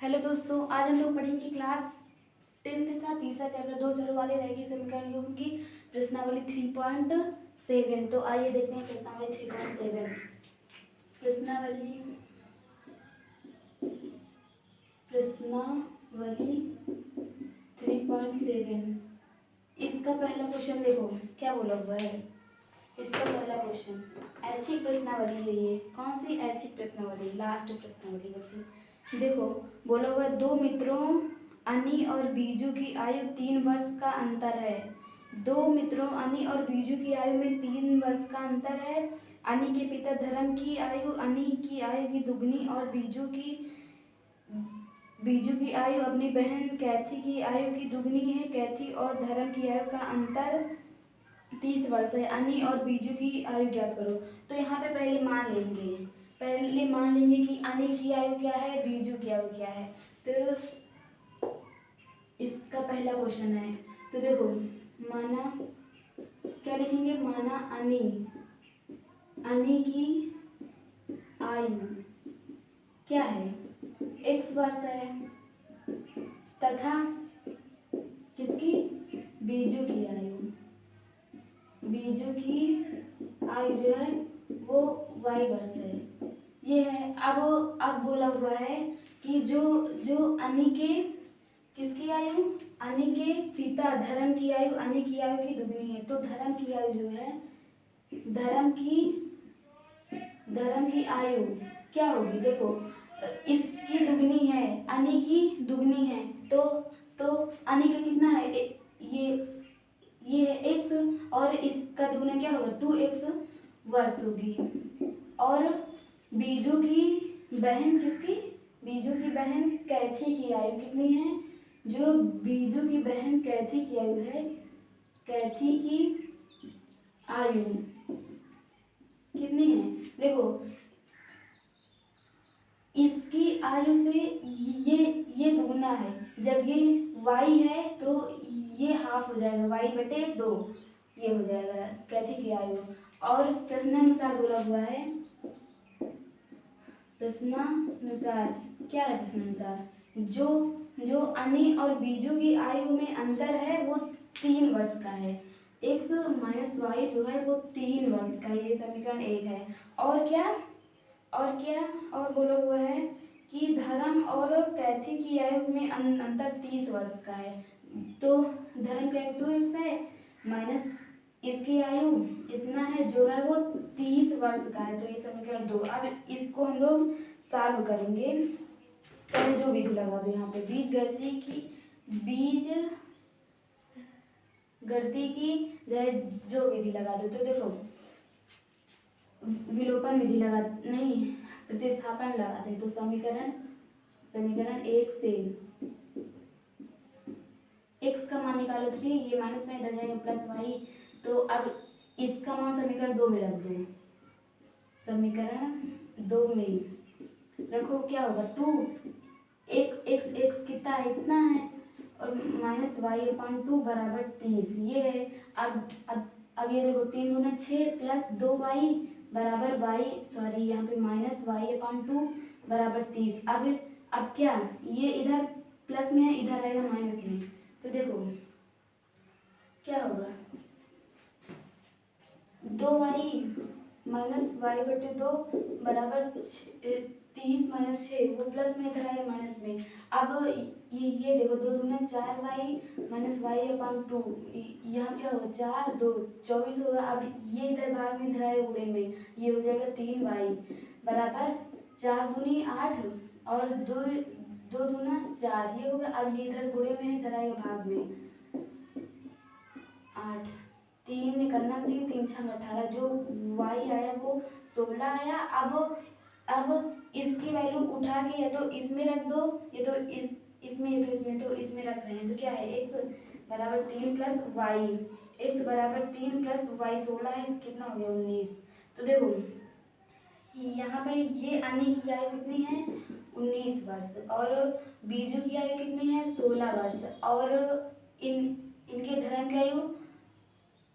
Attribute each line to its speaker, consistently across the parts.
Speaker 1: Hello दोस्तों, आज हम लोग पढ़ेंगे क्लास 10th का तीसरा चैप्टर दो चरों वाले रहेगी समीकरण युग्म की प्रश्नावली 3.7। तो आइए देखते हैं प्रश्नावली 3.7। प्रश्नावली प्रश्नावली 3.7। इसका पहला क्वेश्चन देखो क्या बोला हुआ है। इसका पहला क्वेश्चन ऐच्छिक प्रश्नावली है। ये कौन सी ऐच्छिक प्रश्नावली? लास्ट प्रश्नावली बच्चे। देखो बोला हुआ है, दो मित्रों अनी और बीजू की आयु 3 वर्ष का अंतर है। दो मित्रों अनी और बीजू की आयु में 3 वर्ष का अंतर है। अनी के पिता धर्म की आयु अनी की आयु की दुगनी और बीजू की आयु अपनी बहन कैथी की आयु की दुगनी है। कैथी और धर्म की आयु का अंतर 30 वर्ष है। अनी और बीजू की आयु ज्ञात करो। तो यहाँ पे पहले मान लेंगे कि अनी की आयु क्या है, बीजू की आयु क्या है। तो इसका पहला क्वेश्चन है। तो देखो माना क्या लिखेंगे, माना अनी की आयु क्या है, x वर्ष है, तथा किसकी, बीजू की आयु जो है वो y वर्ष है। ये है। अब बोला हुआ है कि जो अनी के किसकी आयु, अनी के पिता धर्म की आयु अनी की आयु की दुगनी है। तो धर्म की आयु जो है, धर्म की आयु क्या होगी, देखो इसकी दुगनी है, अनी की दुगनी है। तो अनी का कितना है, ये है x और इसका दुगना क्या होगा 2x वर्ष होगी। और बीजू की बहन किसकी, बीजू की बहन कैथी की आयु कितनी है, जो बीजू की बहन कैथी की आयु है, कैथी की आयु कितनी है, देखो इसकी आयु से ये दुगना है। जब ये y है तो ये हाफ हो जाएगा, y/2 ये हो जाएगा कैथी की आयु। और प्रश्नानुसार बोला हुआ है, प्रश्नानुसार क्या है, प्रश्नानुसार जो अनी और बीजू की आयु में अंतर है वो 3 वर्ष का है। x माइनस वाई जो है वो 3 वर्ष का है। ये समीकरण 1 है। और बोला हुआ है कि धर्म और कैथी की आयु में अंतर 30 वर्ष का है। तो धर्म की आयु 2x है, माइनस इसकी आयु इतना है जो है वो 30 वर्ष का है। तो ये समीकरण 2। अब इसको हम लोग सॉल्व करेंगे, चाहे जो विधि लगा दो यहाँ पे, बीज गणती की चाहे जो विधि लगा दो। तो देखो विलोपन विधि प्रतिस्थापन लगाते। तो समीकरण 1 से x का मान निकालो 3, ये माइनस में इधर जाएगा प्लस y। तो अब इसका मान समीकरण 2 में रख दो। समीकरण 2 में रखो क्या होगा, 2 x कितना है, इतना है, और माइनस y/2 बराबर 30 ये है। अब ये देखो 3 दूना 6 प्लस 2y बराबर यहाँ पे माइनस y/2 बराबर 30। अब क्या, ये इधर प्लस में है, इधर आएगा माइनस में। तो देखो क्या होगा, 2y माइनस y/2 बराबर 30 माइनस 6, वो प्लस में इधर आएगा माइनस में। अब ये देखो 2 दूना 4y माइनस y/2, यहाँ क्या होगा 4 2 24 होगा। अब ये इधर भाग में इधर आएगा गुणे में, ये हो जाएगा 3y बराबर 4 दूनी 8 और 2 दूना 4 ये होगा। अब ये इधर गुणे में इधर आएगा भाग में 8, 3 निकलना 3 3 6 18, जो y आया वो 16 आया। अब इसकी वैल्यू उठा के या तो इसमें रख दो, ये तो इसमें ये तो इसमें, तो इसमें रख रहे हैं। तो क्या है, x बराबर 3 प्लस वाई, x बराबर 3 प्लस वाई 16 है, कितना हो गया 19। तो देखो यहाँ पे ये अनी की आयु कितनी है 19 वर्ष और बीजू की आयु कितनी है 16 वर्ष और इनके धर्म की आयु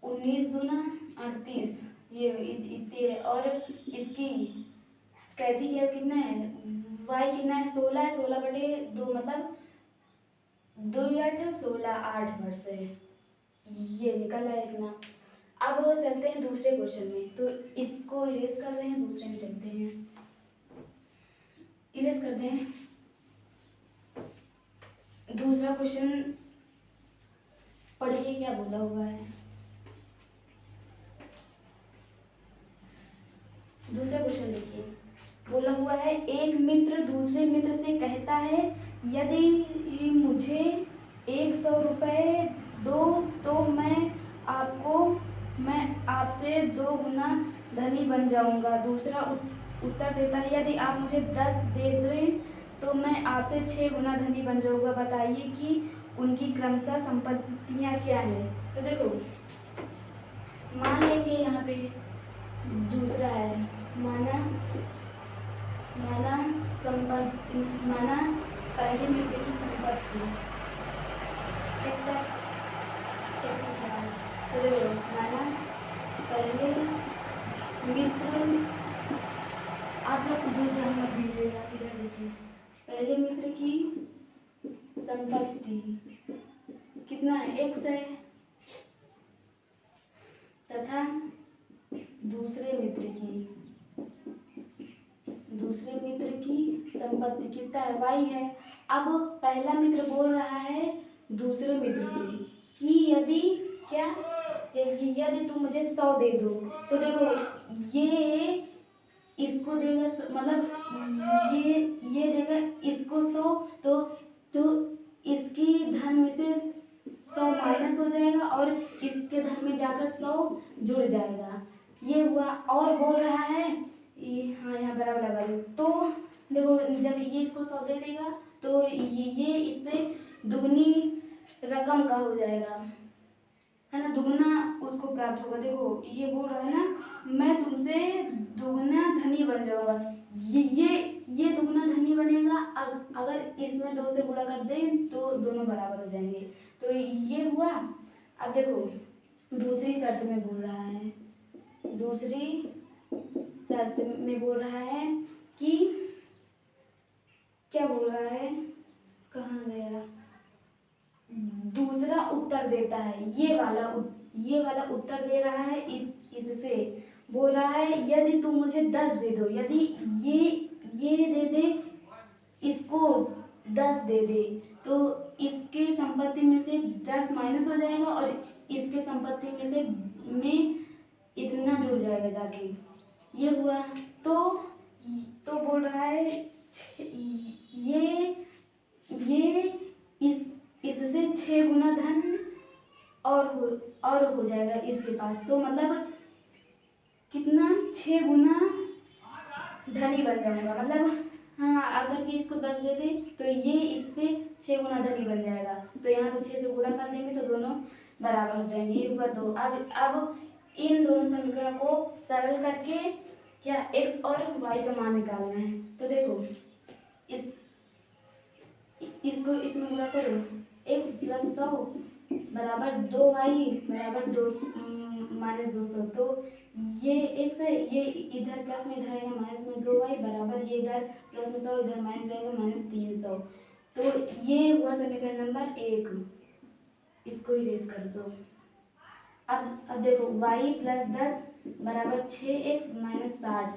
Speaker 1: 19 दूना 38 ये इतनी है। और इसकी कैथी की आयु कितना है, y कितना है 16 है, 16/2 के दो मतलब 2 8 16 8 वर्ष है। ये निकल रहा है इतना। अब चलते हैं दूसरे क्वेश्चन में, तो इसको इरेज कर रहे हैं, दूसरे में चलते हैं, इरेज करते हैं। दूसरा क्वेश्चन पढ़िए क्या बोला हुआ है। दूसरा क्वेश्चन देखिए, बोला हुआ है एक मित्र दूसरे मित्र से कहता है यदि मुझे 100 रुपये दो तो मैं आपसे 2 गुना धनी बन जाऊंगा। दूसरा उत्तर देता है यदि आप मुझे 10 दे दें तो मैं आपसे 6 गुना धनी बन जाऊंगा। बताइए कि उनकी क्रमशः संपत्तियां क्या हैं। तो देखो मान लेंगे यहाँ पे दूसरा है माना पहले मित्र की संपत्ति माना पहले मित्र, आप लोग दूर ध्यान मत दीजिएगा, इधर देखिए। पहले मित्र की संपत्ति कितना है, x है, तथा दूसरे मित्र की संपत्ति कितना है, y है। अब पहला मित्र बोल रहा है दूसरे मित्र से कि यदि तुम मुझे 100 दे दो, तो देखो ये इसको देगा, मतलब ये देगा इसको 100, तो इसकी धन में से 100 माइनस हो जाएगा और इसके धन में जाकर 100 जुड़ जाएगा। ये हुआ। और बोल रहा है हाँ यहाँ बराबर लगा दो। तो देखो जब ये इसको 100 दे देगा तो ये इससे दुगनी रकम का हो जाएगा, है ना, दुगना उसको प्राप्त होगा। देखो ये बोल रहा है ना मैं तुमसे दुगना धनी बन जाऊंगा। ये दुगना धनी बनेगा अगर इसमें 2 से गुणा कर दें तो दोनों बराबर हो जाएंगे। तो ये हुआ। अब देखो दूसरी शर्त में बोल रहा है, कि क्या बोल रहा है, कहाँ गया, दूसरा उत्तर देता है, ये वाला उत्तर दे रहा है। इससे बोल रहा है यदि तुम मुझे 10 दे दो, यदि ये दे दे, इसको 10 दे दे, तो इसके संपत्ति में से 10 माइनस हो जाएगा और इसके संपत्ति में इतना जुड़ जाएगा जाके। ये हुआ। तो बोल रहा है इससे 6 गुना धन और हो जाएगा इसके पास। तो मतलब कितना, 6 गुना धनी बन जाऊंगा। मतलब हाँ अगर कि इसको 10 दे दे तो ये इससे 6 गुना धनी बन जाएगा। तो यहाँ पे 6 से गुणा कर देंगे तो दोनों बराबर हो जाएंगे। ये हुआ 2। अब इन दोनों समीकरण को सरल करके क्या x और y का मान निकालना है। तो देखो इसको इसमें गुणा करो, x प्लस 100 बराबर 2y बराबर 2 माइनस 200। तो ये x है, ये इधर प्लस में इधर आएगा माइनस में 2y बराबर ये इधर प्लस में 100 इधर माइनस जाएगा माइनस 300। तो ये हुआ समीकरण नंबर 1। इसको इरेज कर दो। अब देखो y प्लस 10 बराबर 6x माइनस 60।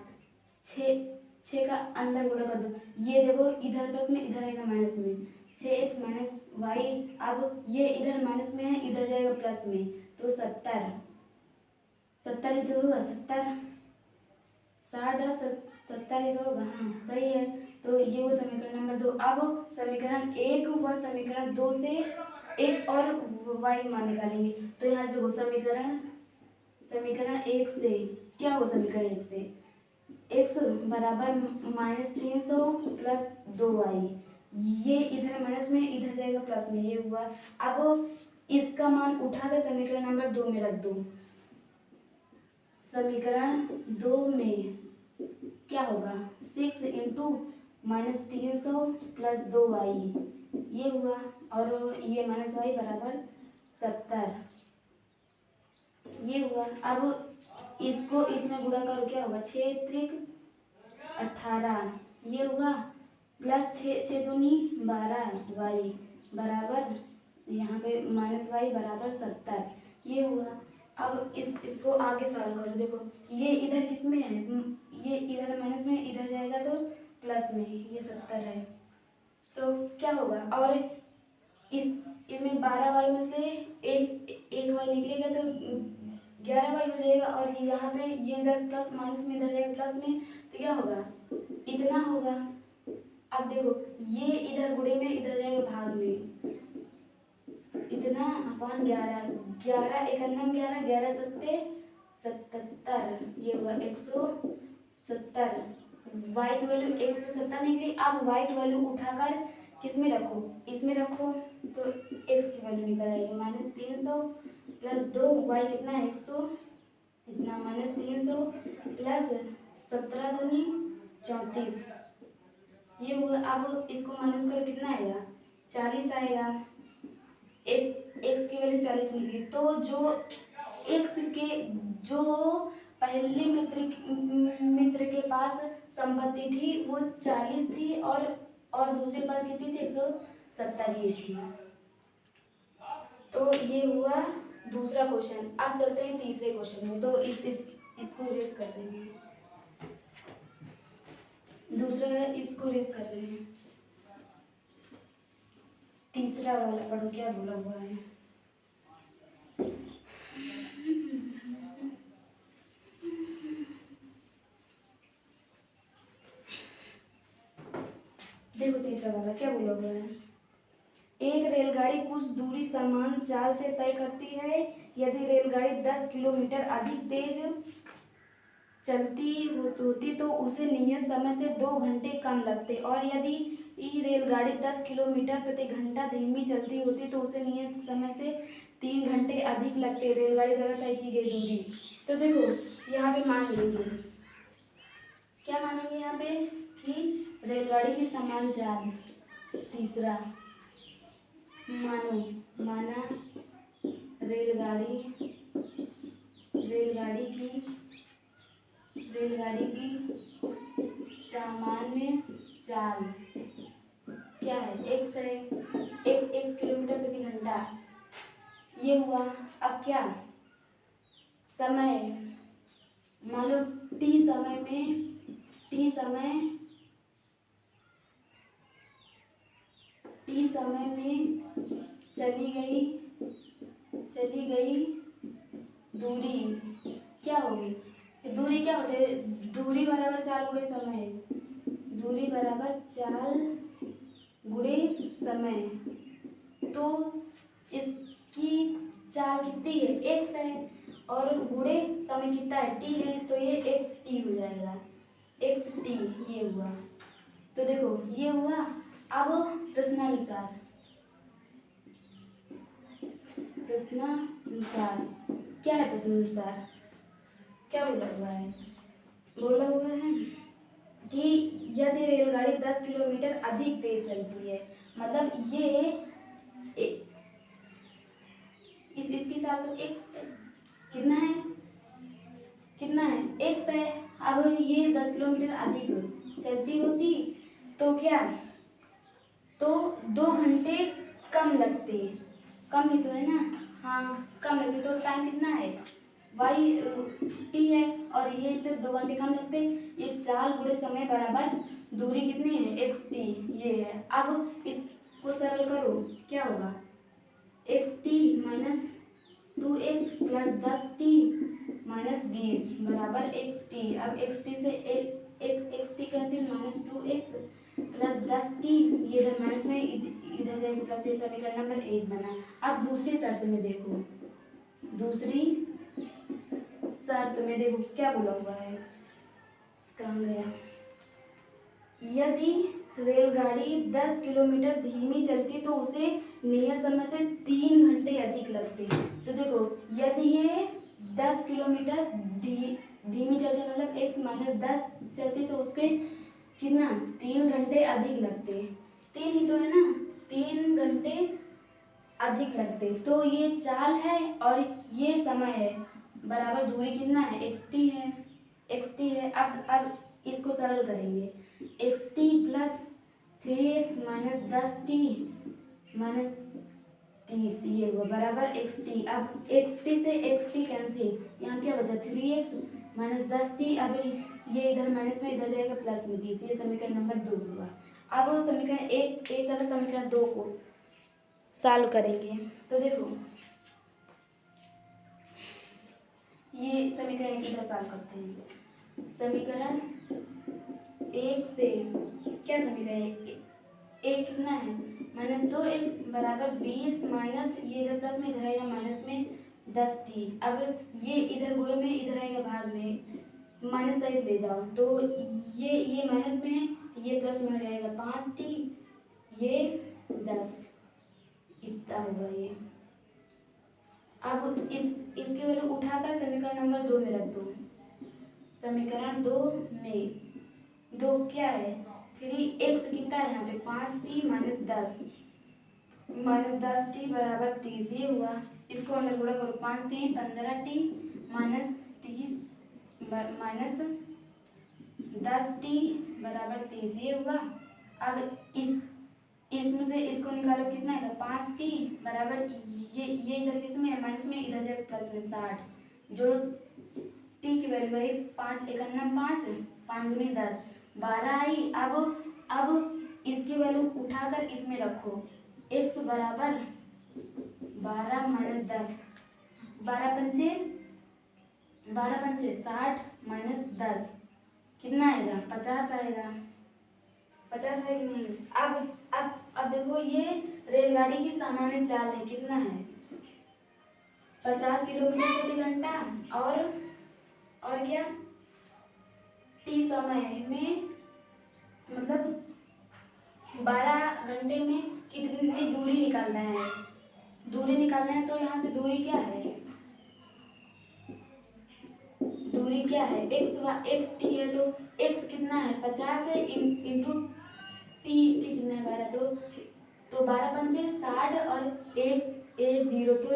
Speaker 1: 6 का अंदर गुणा कर दो। ये देखो इधर प्लस में इधर आएगा माइनस में, 6x माइनस वाई। अब ये इधर माइनस में है, इधर जाएगा प्लस में, तो 70 ही तो होगा। 70 60 10 70 ही तो होगा। हाँ सही है। तो ये वो समीकरण नंबर 2। अब समीकरण 1 व समीकरण 2 से x और y मान निकालेंगे। तो यहाँ देखो समीकरण 1 से क्या होगा, समीकरण 1 से x बराबर माइनस 300 प्लस 2y, ये इधर माइनस में इधर जाएगा प्लस में, ये हुआ। अब इसका मान उठाकर समीकरण नंबर 2 में रख दो। समीकरण 2 में क्या होगा, 6 इंटू माइनस 300 प्लस 2y, ये हुआ। और ये माइनस y बराबर 70, ये हुआ। अब इसको इसमें गुणा करो, क्या होगा, 6 त्रिक 18, ये हुआ। प्लस 6 12 वाई बराबर यहाँ पे माइनस वाई बराबर 70, ये हुआ। अब इसको आगे सॉल्व करो। देखो ये इधर किस में है, ये इधर माइनस में, इधर जाएगा तो प्लस में, ये 70 है। तो क्या होगा, और इसमें 12 वाई में से एक वाई निकलेगा तो 11 वाई हो जाएगा, और यहाँ पे ये इधर प्लस माइनस में, इधर जाएगा प्लस में, तो क्या होगा, इतना होगा। अब देखो ये इधर गुणे में, इधर जाएगा भाग में, इतना अपॉन 11, 11 इकन्नम 11, 11 सत्ते 77, ये हुआ 170। वाई की वैल्यू 170 निकली। अब वाई की वैल्यू उठाकर किस में रखो, इसमें रखो, तो एक्स की वैल्यू निकल आएगी -300 प्लस 2, वाई कितना है 100, इतना -300 प्लस 17 दूनी 34, ये हुआ। अब इसको माइनस करो, कितना आएगा 40 आएगा। एक्स की वैल्यू 40 निकली, तो जो एक्स के जो पहले मित्र के पास संपत्ति थी वो 40 थी, और दूसरे पास कितनी थी 170 ये थी। तो ये हुआ दूसरा क्वेश्चन। अब चलते हैं तीसरे क्वेश्चन में। तो इसको रेस कर देंगे, दूसरा है इसको रेस कर रहे हैं। तीसरा वाला पढ़ो क्या बोला हुआ है। देखो तीसरा वाला क्या बोला हुआ है। एक रेलगाड़ी कुछ दूरी समान चाल से तय करती है। यदि रेलगाड़ी 10 किलोमीटर अधिक तेज चलती होती तो उसे नियत समय से 2 घंटे कम लगते, और यदि रेलगाड़ी 10 किलोमीटर प्रति घंटा धीमी चलती होती तो उसे नियत समय से 3 घंटे अधिक लगते। रेलगाड़ी द्वारा तय की गई दूरी। तो देखो यहाँ पे मान लेंगे, क्या मानेंगे यहाँ पे कि रेलगाड़ी की समान चाल। तीसरा माना रेलगाड़ी की सामान्य चाल क्या है, x है, x किलोमीटर प्रति घंटा, ये हुआ। अब क्या समय, मान लो t समय में चली गई दूरी क्या होगी, दूरी क्या होती है, दूरी बराबर चाल गुणे समय है, दूरी बराबर चाल गुणे समय। तो इसकी चाल कितनी है x है, और गुणे समय कितना है t है, तो ये xt हो जाएगा, xt ये हुआ। तो देखो ये हुआ। अब प्रश्नानुसार क्या है, प्रश्नानुसार क्या बोला हुआ है, बोला हुआ है कि यदि रेलगाड़ी 10 किलोमीटर अधिक तेज चलती है, मतलब ये इसकी चाल तो x कितना है x है। अब ये 10 किलोमीटर अधिक चलती होती तो क्या, तो 2 घंटे कम लगते, कम ही तो है ना, हाँ कम लगते, तो टाइम कितना है वाई टी है, और ये सिर्फ 2 घंटे कम लगते। ये चाल गुणे समय बराबर दूरी कितनी है एक्स टी, ये है। अब इसको सरल करो, क्या होगा x T minus 2x plus 10t minus 20 बराबर एक्स टी। अब एक्स टी से एक x T cancel, -2x plus 10t, ये इधर माइनस में इधर जाएगा प्लस, ये समीकरण नंबर 1 बना। अब दूसरी शर्त में देखो, क्या बोला हुआ है, कहाँ गया, यदि रेलगाड़ी 10 किलोमीटर धीमी चलती तो उसे नियत समय से 3 घंटे अधिक लगते। तो देखो यदि ये 10 किलोमीटर धीमी चलती, मतलब x - 10 चलती तो उसके कितना 3 घंटे अधिक लगते, 3 ही तो है ना, 3 घंटे अधिक लगते। तो ये चाल है और ये समय है, बराबर दूरी कितना है xt है। अब इसको सरल करेंगे, xt plus 3x minus 10t minus 30 ये हुआ बराबर xt। अब xt से xt कैंसिल, यहाँ क्या बचा 3x माइनस 10t। अब ये इधर माइनस में इधर जाएगा प्लस में 30। ये समीकरण नंबर 2 हुआ। अब समीकरण एक तरह समीकरण 2 को सॉल्व करेंगे तो देखो ये समीकरण एक इधर सॉल्व करते हैं। समीकरण एक से क्या समीकरण एक कितना है माइनस 2x बराबर 20 माइनस ये इधर प्लस में इधर आएगा माइनस में 10t। अब ये इधर गुणे में इधर आएगा भाग में माइनस साइड ले जाओ तो ये माइनस में है ये प्लस में हो जाएगा 5t ये 10 इतना होगा ये। अब इसकी वैल्यू उठाकर समीकरण नंबर 2 में रख दो। समीकरण 2 में 2 क्या है 3x कितना है यहाँ पे 5t माइनस 10t बराबर 30 ये हुआ। इसको अंदर गुणा करो 5 3 15t माइनस 30 माइनस 10t बराबर 30 ये हुआ। अब इसमें से इसको निकालो कितना है 5t बराबर ये इधर किस में है माइनस में इधर जाएगा प्लस में 60 जो t की वैल्यू है 5 51 5 5 दूनी 10 12 आई। अब इसकी वैल्यू उठाकर इसमें रखो x बराबर 12 माइनस 10 12 पंचे 60 माइनस 10 कितना आएगा 50 आएगा 50 है कि नहीं। अब देखो ये रेलगाड़ी की सामान्य चाल है कितना है 50 किलोमीटर प्रति घंटा और क्या टी समय में मतलब 12 घंटे में कितनी दूरी निकालना है तो यहाँ से दूरी क्या है x t है तो x कितना है 50 है इंटू टी कितना है 12 तो 12 पंचे 60 और एक 0 तो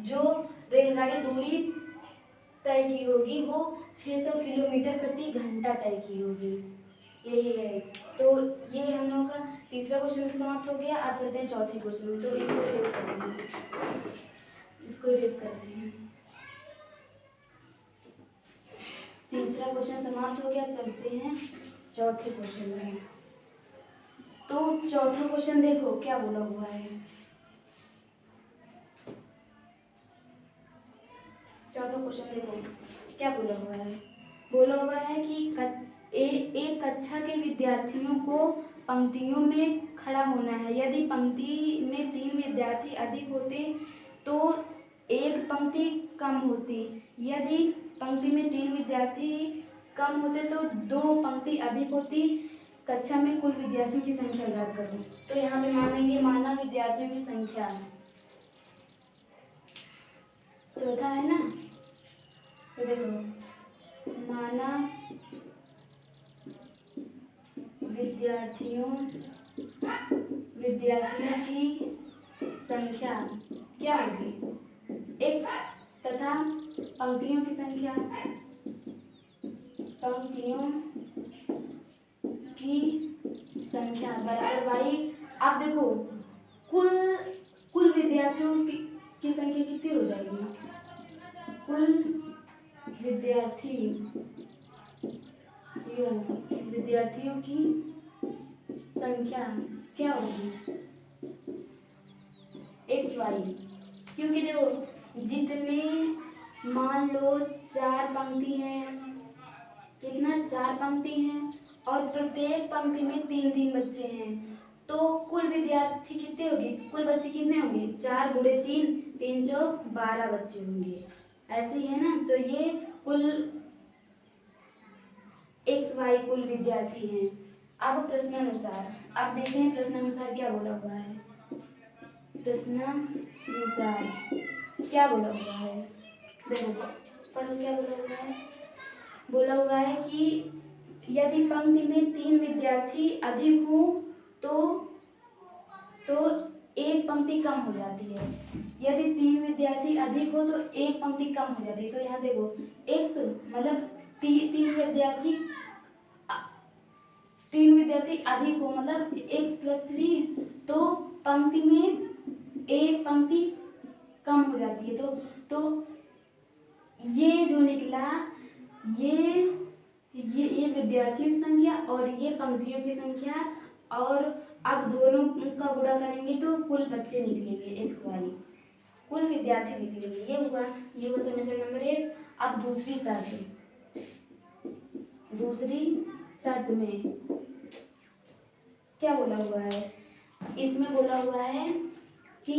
Speaker 1: जो रेलगाड़ी दूरी तय की होगी वो 600 किलोमीटर प्रति घंटा तय की होगी यही है। तो ये हम लोगों का तीसरा क्वेश्चन भी समाप्त हो गया। अब चलते हैं चौथे क्वेश्चन में। तो इसको इरेज करते हैं। तीसरा क्वेश्चन समाप्त हो गया। चलते हैं चौथे क्वेश्चन में। तो चौथा क्वेश्चन देखो क्या बोला हुआ है। चौथा क्वेश्चन देखो क्या बोला हुआ है कि एक कक्षा के विद्यार्थियों को पंक्तियों में खड़ा होना है। यदि पंक्ति में 3 विद्यार्थी अधिक होते तो एक पंक्ति कम होती। यदि पंक्ति में 3 विद्यार्थी कम होते तो 2 पंक्ति अधिक होती। कक्षा में कुल विद्यार्थियों की संख्या ज्ञात करो। तो यहाँ पे मान लेंगे माना विद्यार्थियों की संख्या चौथा है ना। तो देखो माना विद्यार्थियों की संख्या क्या होगी x तथा पंक्तियों की संख्या बराबर y। अब देखो कुल विद्यार्थियों की संख्या कितनी हो जाएगी। कुल विद्यार्थियों की संख्या क्या होगी xy। क्योंकि देखो जितने मान लो 4 पंक्ति हैं कितना 4 पंक्ति हैं और प्रत्येक पंक्ति में 3 बच्चे हैं तो कुल विद्यार्थी कितने होंगे कुल बच्चे कितने होंगे 4 गुणे 3 चौक 12 बच्चे होंगे। ऐसे ही है ना। तो ये कुल xy कुल विद्यार्थी हैं। अब प्रश्नानुसार आप देखते हैं प्रश्नानुसार क्या बोला हुआ है। प्रश्नानुसार क्या बोला हुआ है देखो पर क्या बोला हुआ है कि यदि पंक्ति में 3 विद्यार्थी अधिक हो तो एक पंक्ति कम हो जाती है। यदि 3 विद्यार्थी अधिक हो तो एक पंक्ति कम हो जाती है। तो यहाँ देखो x मतलब 3 तीन विद्यार्थी अधिक हो, मतलब x+3, तो पंक्ति में एक पंक्ति कम हो जाती है। तो ये जो निकला, ये विद्यार्थियों की संख्या और ये पंक्तियों की संख्या, और अब दोनों का गुणा करेंगे तो कुल बच्चे निकलेंगे, x y कुल विद्यार्थी निकलेंगे। ये हुआ समीकरण नंबर 1। अब दूसरी शर्त में क्या बोला हुआ है, इसमें बोला हुआ है कि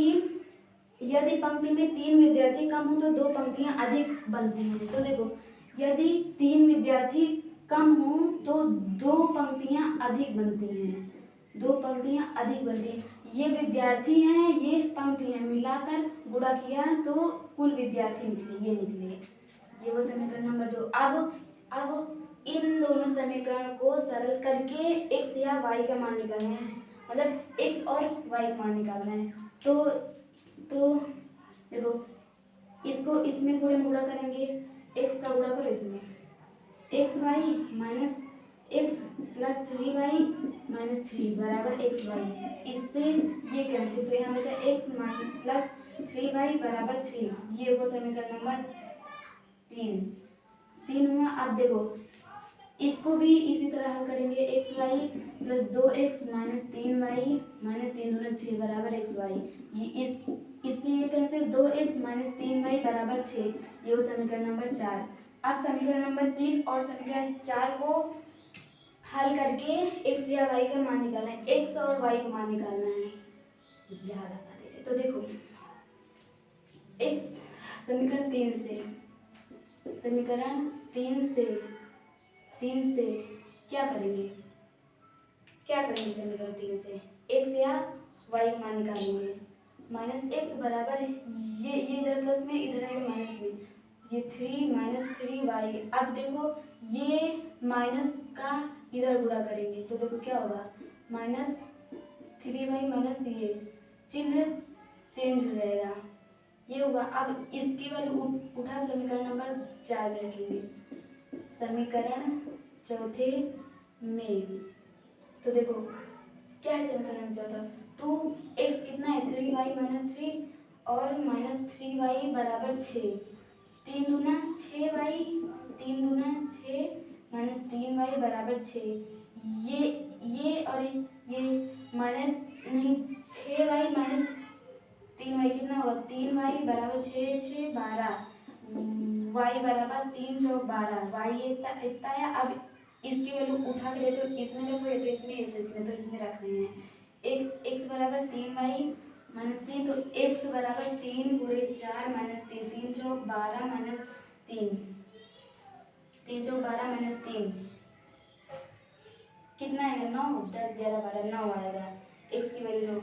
Speaker 1: यदि पंक्ति में 3 विद्यार्थी कम हो तो 2 पंक्तियां अधिक बनती हैं। तो देखो, यदि 3 विद्यार्थी कम हो तो 2 पंक्तियां अधिक बनती हैं, 2 पंक्तियां अधिक बनती हैं। ये विद्यार्थी हैं, ये पंक्ति हैं, मिलाकर गुणा किया तो कुल विद्यार्थी निकले, ये निकले। ये वो समीकरण नंबर 2। अब इन दोनों समीकरण को सरल करके x या y का मान निकालना है, मतलब x और y का मान निकालना है। तो देखो, इसको इसमें गुणा करेंगे, x का गुणा करो इसमें, xy minus x plus 3y minus 3 बराबर xy। इससे ये कैंसिल, तो यहाँ बचा x प्लस 3y बराबर 3। ये हुआ समीकरण नंबर 3 हुआ। अब देखो, इसको भी इसी तरह हल करेंगे, xy plus 2x minus 3y minus 3 दूना 6 बराबर xy। ये इससे ये कैंसिल, 2x माइनस 3y बराबर 6। ये हो समीकरण नंबर 4। अब समीकरण नंबर 3 और समीकरण 4 को हल करके x या y का मान निकालना है, x और y का मान निकालना है, याद रखा देते। तो देखो, x समीकरण 3 से क्या करेंगे समीकरण 3 से x या y का मान निकालेंगे। माइनस x बराबर, ये इधर प्लस में, इधर आएगा माइनस में, ये 3 माइनस 3y। अब देखो, ये माइनस का इधर गुणा करेंगे तो देखो क्या होगा, माइनस 3y माइनस ये चिन्ह चेंज हो जाएगा, ये होगा। अब इसकी वैल्यू उठा समीकरण नंबर 4 में रखेंगे, समीकरण चौथे में। तो देखो क्या है समीकरण नंबर चौथा, 2x कितना है, 3y माइनस 3 और माइनस 3y बराबर 6, 3 दूना 6y, 3 दूना 6 माइनस 3y बराबर 6। ये और ये माइनस नहीं, 6y माइनस 3y कितना होगा, 3y बराबर 6 12, y बराबर 3 चौक 12, y इतना है। अब इसकी वैल्यू उठा के तो इसमें रखो, ये तो इसमें, तो इसमें रख रहे हैं। एक x बराबर 3y माइनस 3, तो x बराबर 3 गुणे 4 माइनस 3, 3 चौक 12 माइनस 3, 3 चौक 12 माइनस 3 कितना है, 9, 10 11 12 9 आएगा। x की वैल्यू 9,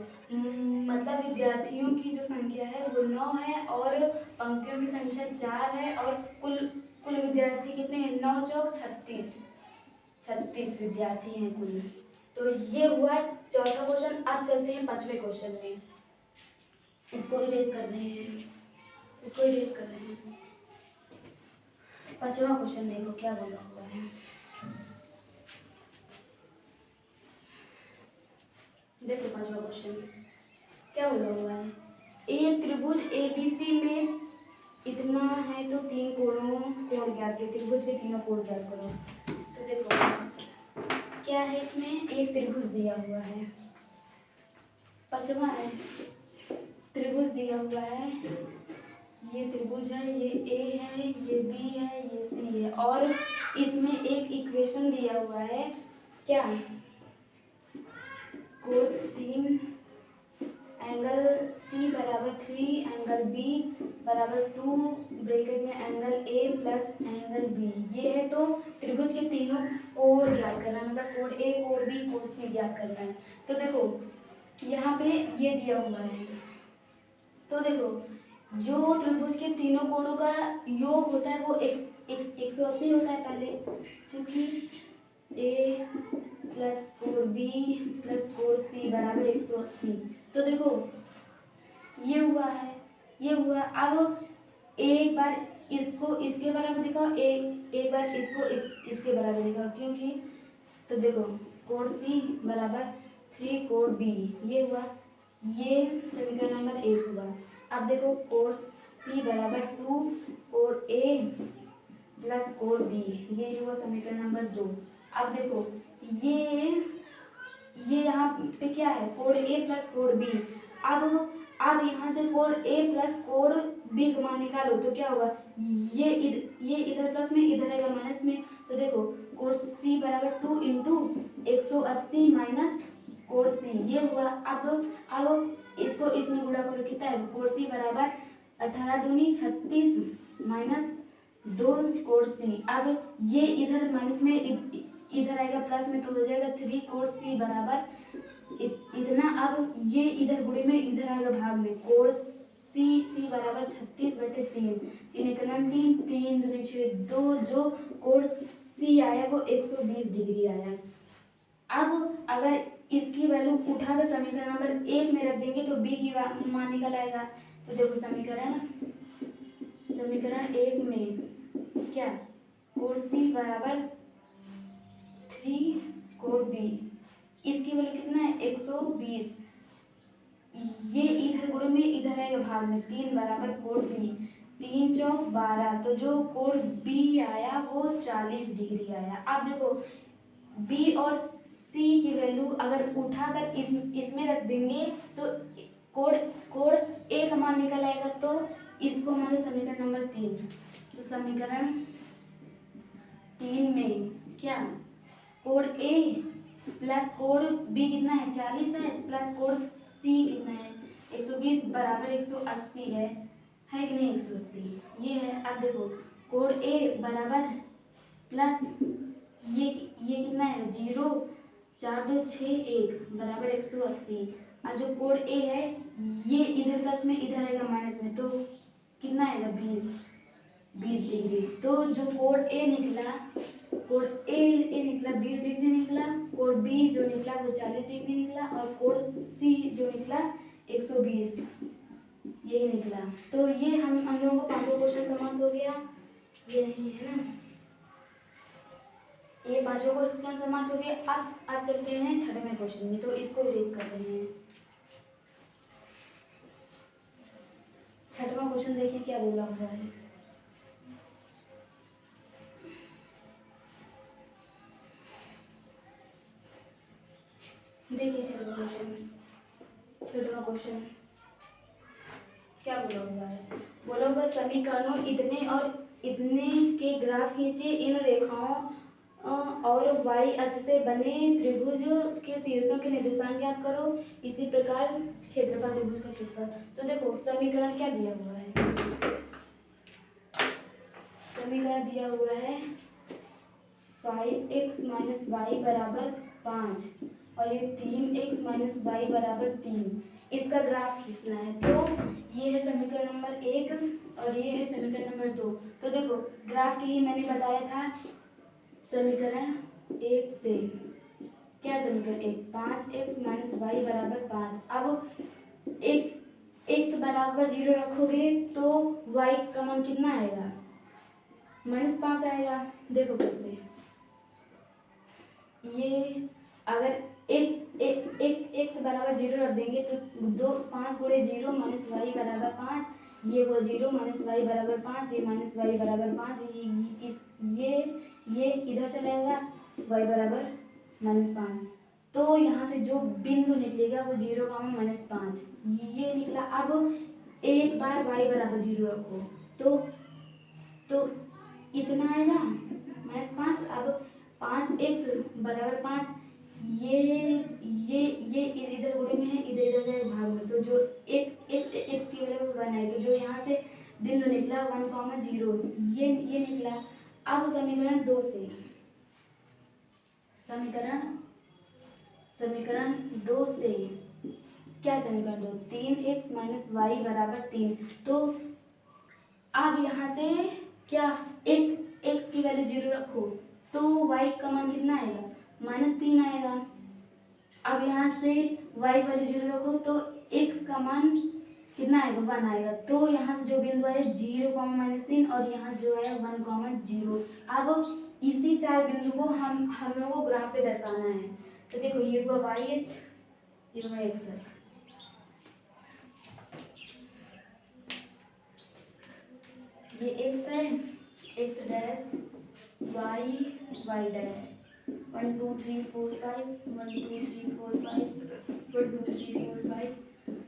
Speaker 1: मतलब विद्यार्थियों की जो संख्या है वो 9 है और पंक्तियों की संख्या 4 है, और कुल विद्यार्थी कितने हैं, 9 चौक 36 विद्यार्थी हैं कुल। तो ये हुआ चौथा क्वेश्चन। अब चलते हैं 5वें क्वेश्चन में, इसको इरेज कर रहे हैं, 5वां क्वेश्चन देखो क्या बोला हुआ है। देखो 5वां क्वेश्चन क्या बोला हुआ है, एक त्रिभुज ABC में इतना है तो 3 कोण ज्ञात करो, त्रिभुज के तीनों कोण ज्ञात करो। तो देखो क्या है, इसमें एक त्रिभुज दिया हुआ है, 5वां है, त्रिभुज दिया हुआ है, ये त्रिभुज है, ये A है, ये B है, ये C है, और इसमें एक इक्वेशन दिया हुआ है, क्या कोण 3, एंगल C बराबर 3, एंगल B बराबर 2, ब्रैकेट में angle A plus angle B। ये है तो त्रिभुज के तीनों कोण ज्ञात करना है, मतलब कोण A, कोण B, कोण C ज्ञात करना है। तो देखो यहाँ पे ये दिया हुआ है, तो देखो जो त्रिभुज के तीनों कोणों का योग होता है वो 180 होता है पहले, क्योंकि A प्लस कोण B प्लस कोण C बराबर 180। तो देखो ये हुआ। अब एक बार इसको इसके बराबर दिखाओ, एक बार इसको इसके बराबर दिखाओ, क्योंकि तो देखो कोड सी बराबर 3 कोड बी, ये हुआ, ये समीकरण नंबर 1 हुआ। अब देखो कोड सी बराबर 2 कोड ए प्लस कोड बी, ये हुआ समीकरण नंबर 2। अब देखो ये यहाँ पे क्या है, कोड ए प्लस कोड बी। अब यहाँ से कोड ए प्लस कोड बी का मान निकालो तो क्या होगा, ये इधर प्लस में, इधर आएगा माइनस में। तो देखो कोड सी बराबर 2 इंटू 180 माइनस कोड सी, ये हुआ। अब इसको इसमें गुणा करो, कितना है, कोड सी बराबर 18 दूनी 36 माइनस 2 कोड सी। अब ये इधर माइनस में, इधर आएगा प्लस में, तो हो जाएगा 3 कोड सी बराबर इतना। अब ये इधर गुणे में, इधर आएगा भाग में, कोड सी बराबर 36/3, 3 एकम 3, 3 दूनी 6, 2, जो कोड सी आया वो 120 डिग्री आया। अब अगर इसकी वैल्यू उठाकर समीकरण नंबर 1 में रख देंगे तो बी की मान निकल आएगा। तो देखो समीकरण 1 में क्या, कोड सी बराबर 3 कोड बी, इसकी वैल्यू कितना है 120, ये इधर गुणे में, इधर आएगा भाग में, 3 बराबर कोड बी, 3 चौक 12, तो जो कोड बी आया वो 40 डिग्री आया। अब देखो बी और सी की वैल्यू अगर उठाकर इसमें रख देंगे तो कोड ए का मान निकल आएगा। तो इसको हमारे समीकरण नंबर 3, तो समीकरण 3 में क्या, कोड ए प्लस कोड बी कितना है 40 है, प्लस कोड सी कितना है 120 बराबर 180 है कि नहीं, 180 ये है। अब देखो कोड ए बराबर प्लस ये कितना है 0, 4 2 6 1 बराबर 180। अब जो कोड ए है ये इधर प्लस में, इधर आएगा माइनस में, तो कितना आएगा 20 डिग्री। तो जो कोड ए निकला, कोड ए निकला 20 डिग्री निकला, कोड बी जो निकला वो 40 डिग्री निकला, और कोड सी जो निकला 120, यही निकला। तो ये हम लोगों को 5 क्वेश्चन समाप्त हो गया, ये नहीं है ना, ये 5 क्वेश्चन समाप्त हो गए। अब चलते हैं 6वें क्वेश्चन में, तो इसको रिलीज कर रहे हैं। 6वां क्वेश्चन देखिए क्या बोला हुआ है। देखिए 6वां क्वेश्चन क्या बोला हुआ है, बोला हुआ समीकरणों इतने और इतने के ग्राफ खींचिए, इन रेखाओं और y अक्ष से बने त्रिभुज के शीर्षों के निर्देशांक ज्ञात करो, इसी प्रकार क्षेत्रफल त्रिभुज का क्षेत्रफल। तो देखो समीकरण क्या दिया हुआ है, समीकरण दिया हुआ है 5x - y बराबर 5 और ये 3x - y बराबर 3, इसका ग्राफ खींचना है। तो ये है समीकरण नंबर 1 और ये है समीकरण नंबर 2। तो देखो ग्राफ के लिए मैंने बताया था समीकरण 1 से, क्या समीकरण 1, 5x - y बराबर 5। अब x बराबर 0 रखोगे तो y का मान कितना आएगा, -5 आएगा। देखो कैसे, ये अगर x बराबर 0 रख देंगे तो 5 गुणे 0 - y बराबर 5, ये वो 0 - y बराबर 5, ये -y बराबर 5, ये इधर चलाएगा y बराबर -5। तो यहाँ से जो बिंदु निकलेगा वो 0, -5 ये निकला। अब एक बार y बराबर 0 रखो तो इतना आएगा -5। अब 5x बराबर 5, ये इधर गुणे में है, इधर जाएगा भाग में, तो जो एक x की वैल्यू 1 है, तो जो यहाँ से बिंदु निकला 1, 0 ये निकला। अब समीकरण 2 से, समीकरण 2 से क्या, समीकरण 2 3x - y बराबर 3। तो अब यहाँ से क्या, एक x की वैल्यू 0 रखो तो y का मान कितना आएगा, -3 आएगा। अब यहाँ से y वैल्यू 0 रखो तो x का मान कितना आएगा, 1 आएगा। तो यहाँ से जो बिंदु आया 0, -3 और यहाँ जो आया 1, 0। अब इसी 4 बिंदु को हम लोगों को ग्राफ पे दर्शाना है। तो देखो ये हुआ वाई एच, ये हुआ एक्स एच। ये एक्स है, X dash, Y, Y dash, 1 2 3 4 5, 1 2 3 4 5, 1 2 3 4 5,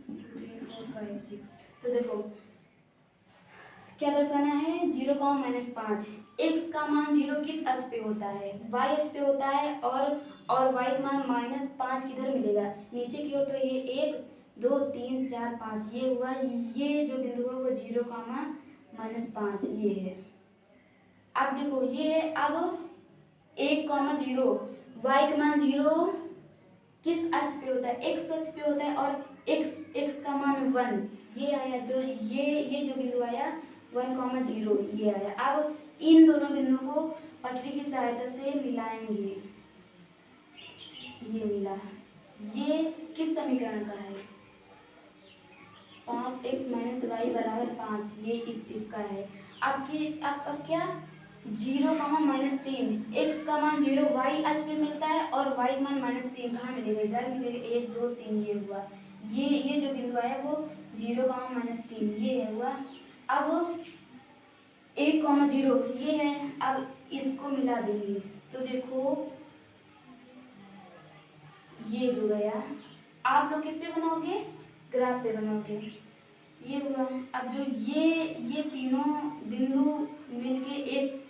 Speaker 1: 2 3 4 5 6। तो देखो क्या दर्शाना है, 0, -5। एक्स का मान 0 किस अक्ष पे होता है, वाई अक्ष पे होता है, और वाई का मान -5 किधर मिलेगा, नीचे की ओर। तो ये 1 2 3 4 5 ये हुआ, ये जो बिंदु है वो 0, -5 ये है। अब देखो ये है, अब 1, 0, वाई का मान 0 किस अक्ष पे होता है, एक्स अक्ष पे होता है, और एक्स का मान 1 ये आया, जो ये जो बिंदु आया 1, 0 ये आया। अब इन दोनों बिंदुओं को पटरी की सहायता से मिलाएंगे, ये मिला, ये किस समीकरण का है, 5x - y = 5, ये इसका है। अब क्या 0, -3, एक्स का मान 0 वाई अक्ष पे मिलता है, और वाई का मान -3 कहाँ मिलेगा, इधर मिलेगा, 1 2 3 ये हुआ, ये जो बिंदु आया वो 0, -3 ये हुआ। अब 1, 0 ये है, अब इसको मिला देंगे, तो देखो ये जो गया, आप लोग किस पे बनाओगे, ग्राफ पे बनाओगे, ये हुआ। अब जो ये तीनों बिंदु मिलके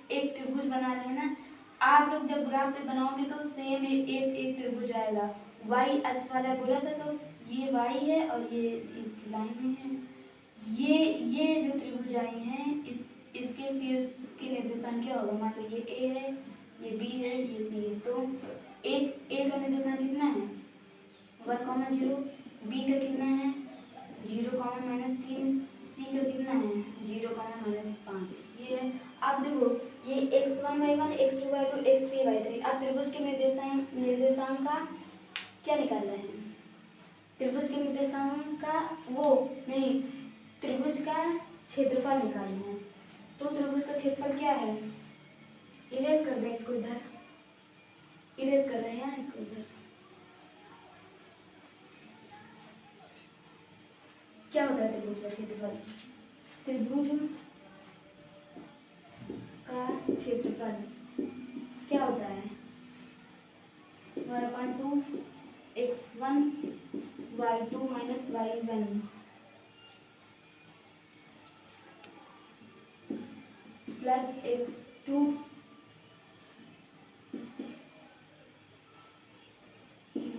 Speaker 1: एक त्रिभुज बना रहे हैं ना, आप लोग जब ग्राफ पे बनाओगे तो सेम एक त्रिभुज आएगा। वाई अक्ष वाला बोला था, तो ये वाई है और ये इसकी लाइन में है। ये जो त्रिभुज आई हैं, इसके शीर्ष के निर्देशांक क्या होगा, मान लो ये ए है, ये बी है, ये सी है। तो ए का निर्देशांक कितना है, 1, 0, बी का कितना है 0, -3, सी का कितना है 0, -5 ये है। अब देखो ये x1 y1, x2 y2, x3 y3। अब त्रिभुज के निर्देशांक का क्या निकालना है, त्रिभुज के निर्देशांक का वो नहीं, त्रिभुज का क्षेत्रफल निकालना है। तो त्रिभुज का क्षेत्रफल क्या है, इरेज कर दें इसको, इधर इरेज कर रहे हैं इसको इधर। क्या होता है त्रिभुज का क्षेत्रफल, त्रिभुज का क्षेत्रफल क्या होता है, 1/2 x1 y2 - y1 plus x2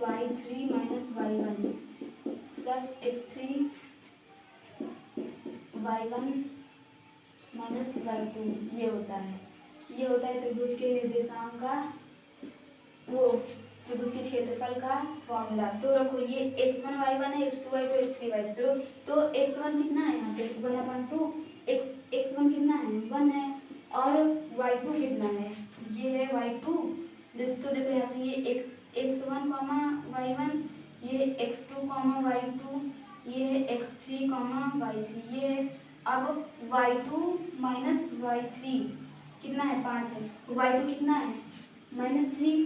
Speaker 1: y3 - y1 plus x3 y1 - y2 ये होता है। ये होता है त्रिभुज के निर्देशांक का, वो त्रिभुज के क्षेत्रफल का फॉर्मूला। तो रखो ये x1 y1 है, x2 y2, x3 y3। तो x1 कितना है यहाँ पे 1/2, x1 कितना है 1 है, और y2 कितना है, ये है y2। तो देखो यहाँ से ये x1, y1, ये x2, y2, ये है x3, y3 ये है। अब y2 - y3 कितना है 5 है, y2 कितना है -3,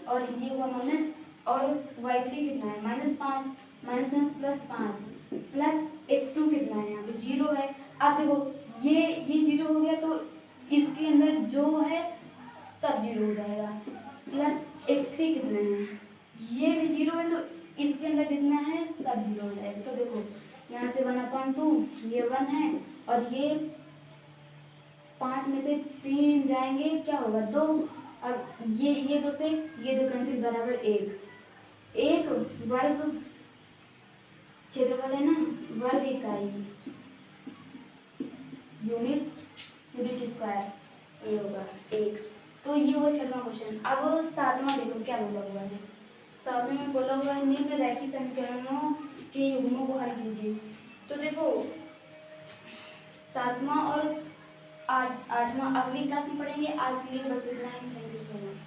Speaker 1: और ये हुआ माइनस, और y3 कितना है -5, -5 प्लस x2 कितना है यहाँ पे 0 है। अब देखो ये 0 हो गया, तो इसके अंदर जो है सब 0 हो जाएगा, प्लस x3 कितना है, ये भी 0 है, तो इसके अंदर जितना है सब 0 हो जाएगा। तो देखो यहाँ से 1/2 ये 1 है, और ये 5 में से 3 जाएंगे, क्या होगा 2। अब ये 2 से ये 2 कैंसिल, बराबर 1 वर्ग क्षेत्रफल है ना, वर्ग इकाई, यूनिट स्क्वायर ये होगा 1। तो ये हुआ 6वां क्वेश्चन। अब 7वां देखो क्या बोला हुआ है, 7वें में बोला हुआ है निम्न रैखिक समीकरणों के युग्मों को हल कीजिए। तो देखो 7वां और 8वां अगली क्लास में पढ़ेंगे। आज के लिए बस इतना ही। Thank you so much.